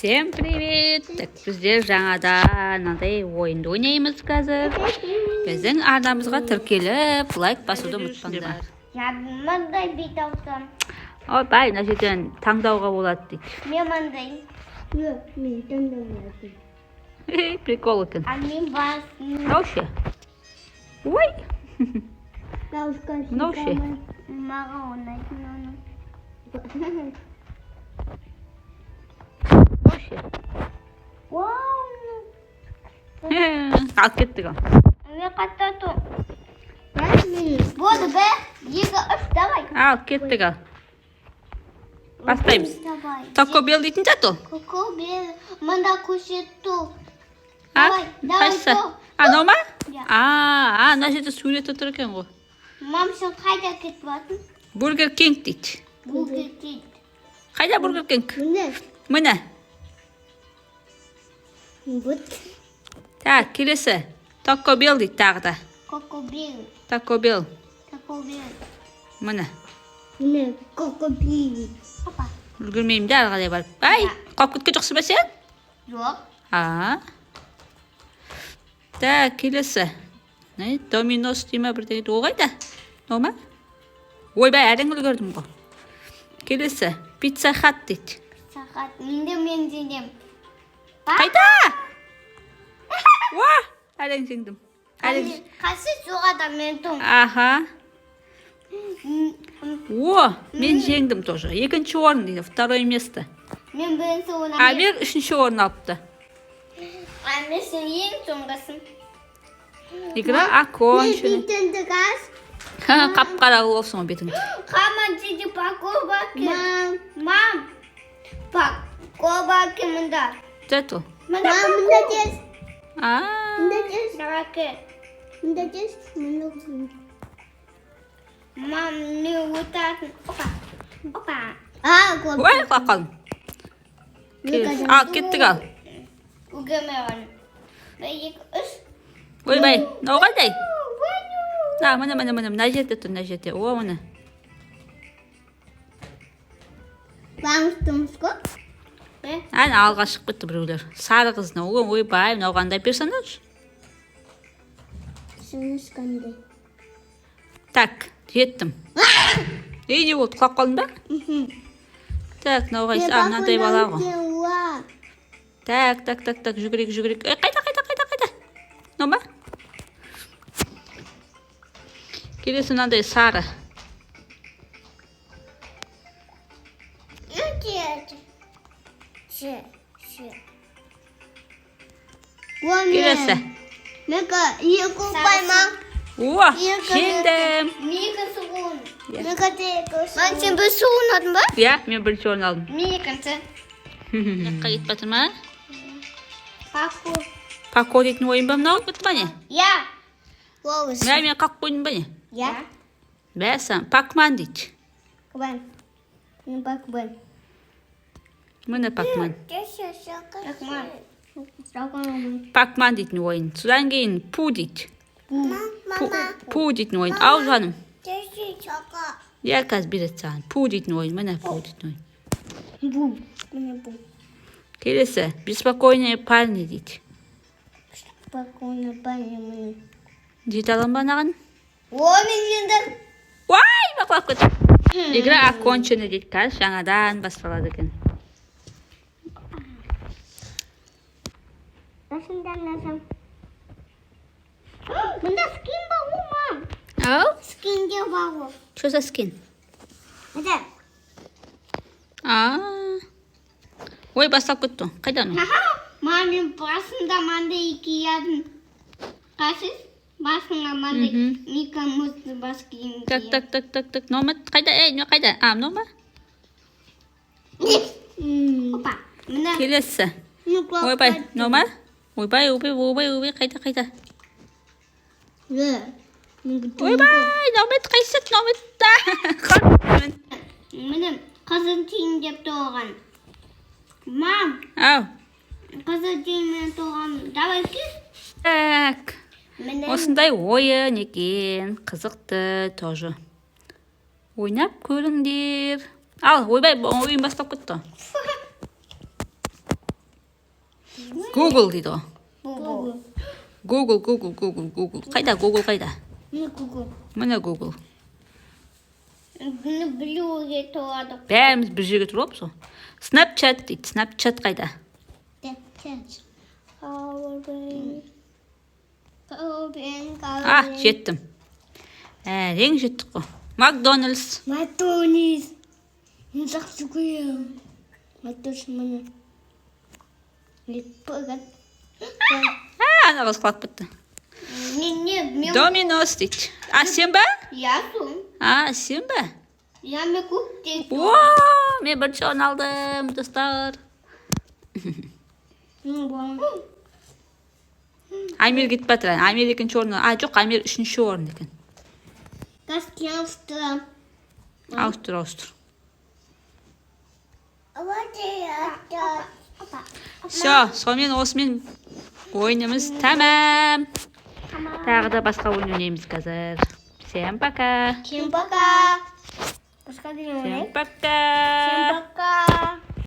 Всем привет! Так, біздер жаңадан мынандай ойынды ойнаймыз қазір. Біздің арнамызға тіркеліп, лайк басуды ұмытпаңдар. мындай бет алсам. Ойбай, мына жерден таңдауға болады дейді. Мен мындай. Жоқ, мен таңдамаймын. Прикол екен. А мен басым. Вообще. Ой! Мынау ше. Маған ұнайтын оны. Вообще. Вау! Алып кеттік ал. Мен қаттату. Болды бе? 2, 3, давай. Алып кеттік ал. Бастаймыз. Тако Бел дейтін зат ол. Коко Бел. Мында көшетті. Давай, қайсысы? Анау ма? Иә. Мына жерде суреті тұр екен ғой. Мам, сен қайда кетіп бардың? Бургер Кинг дейді. Бургер Кинг. Қайда Бургер Кинг? Міне. Міне. Вот. Так, келесі. Тако Бел дейді тағы да. Коко Бел. Тако Бел. Коко Бел. Міне. Міне, Коко Бел. Папа. Үлгірмеймін де ары қарай барып. Ай, қалып кеткен жоқсың ба сен? Жоқ. Так, келесі. Доминос дей ма бірдеңе ол қайда? Ол ма? Ойбай, әрең үлгердім ғой. Келесі. Пицца Хат дейді. Сағат. Мен жеңдім. Қайда? Уа, әрең жеңдім. Қасы жоғада мен тұм. Аха. О, мен жеңдім тоже. Екінші орын дейді, второе место. Мен бірінші орын. Амир үшінші орын алыпты. Амир сен ең соңғысың. Игра окончена. Бетіңді қас. Қап-қара болсын ғой бетің. Қаман деді пакобаки. Мам. Пакобаки мұнда. Зато. Мұнда дес. Мұнда дес. Мұнда дес. Мам, не өтатын. Опа. Ой, қақалым. Кеттік ал. Үгімеған. 1, 2, 3. Ойбай, мынау қайдай? Міне, мына жерде тұр, мына жерде. О, міне. Бағыстымыз көп? Алға шығып кетті біреулер. Сары қызына. Ойбай, мынау қандай персонаж? Сіңіз қандай? Так, жеттім. Не болды, құлап қалдың ба? Так, мынау қайсы? Мынандай бала ғой. Так, жүгірек. Қайда? Мынау ма? Келесі мынандай сары. Келесі. Мека, екі ұпайма. О, жеңдім. Мекасы он. Ман сен бірінші орын алдың ба? Иә, мен бірінші орын алдым. Мен екінші. Жаққа кетіп жатыр ма? Пако. Пако дейтін ойын ба мынау кетті ба не? Я. Мен қалып қойдым ба не? Я. Бәсам, Пакман дейді. Кабан. Мен Пакман. Міне Пакман. Пакман. Пакман дейтін ойын. Содан кейін Пу дейді. Пу дейтін ойын. Ал жаным. Я қазір береді саған. Пу дейтін ойын. Міне Пу дейтін ойын. Бу. Міне бу. Келесі. Беспокойные парни дейді. Спокойно, парни. Жете алам ба анаған? О, мен жеңдім. Уай, бақылап кетті. Игра окончена дейді қазір. Жаңадан басталады екен. Насым. Мында скин бар ғой, мам. Ау? Скинде бар ғой. Что за скин? Мында. Ой, басталып кетті. Қайда ну? Мам, мен басында мандай киядым. Қасыз? Басыңа мандай микамызды бас киім кием. Так. Номер қайда? Не қайда? Мынау ма? Опа. Мында. Келесі. Ойбай, мынау ма? Ойбай, қайда? Ойбай, номет қайсет, номет. Міне, қызыл тиын деп тоған. Мам, Ау. қызыл тиынмен тоған. Давай кел. Так. Осындай ойын екен. Қызықты тоже. Ойнап көріңдер. Ал, ойбай, ойын бастап кетті. Google дейді ғой. Бубу. Google. Қайда Google қайда? Не Google. Міне Google. Bunu блюге тұрады. Бәріміз бір жерге тұрып сол. Snapchat дейді. Snapchat қайда? Жеттім. Әрең жеттік қой. Макдональдс. Макдональдс. Мен жақсы көремін. Макдональдс мені. Ана қыз құлап кетті. Не. Доминос дейді. Сен ба? Я сум. Сен ба? Я ме көптен. Мен бірінші орын алдым, достар. Амир кетіп батыр. Амир екінші орын. Жоқ, Амир үшінші орын екен. Ауыстырам. Ауыстыр. Все, сонымен осымен ойынымыз тәмам. Тағы да басқа ойын ойнаймыз қазір. Всем пока. Всем пока. Всем пока.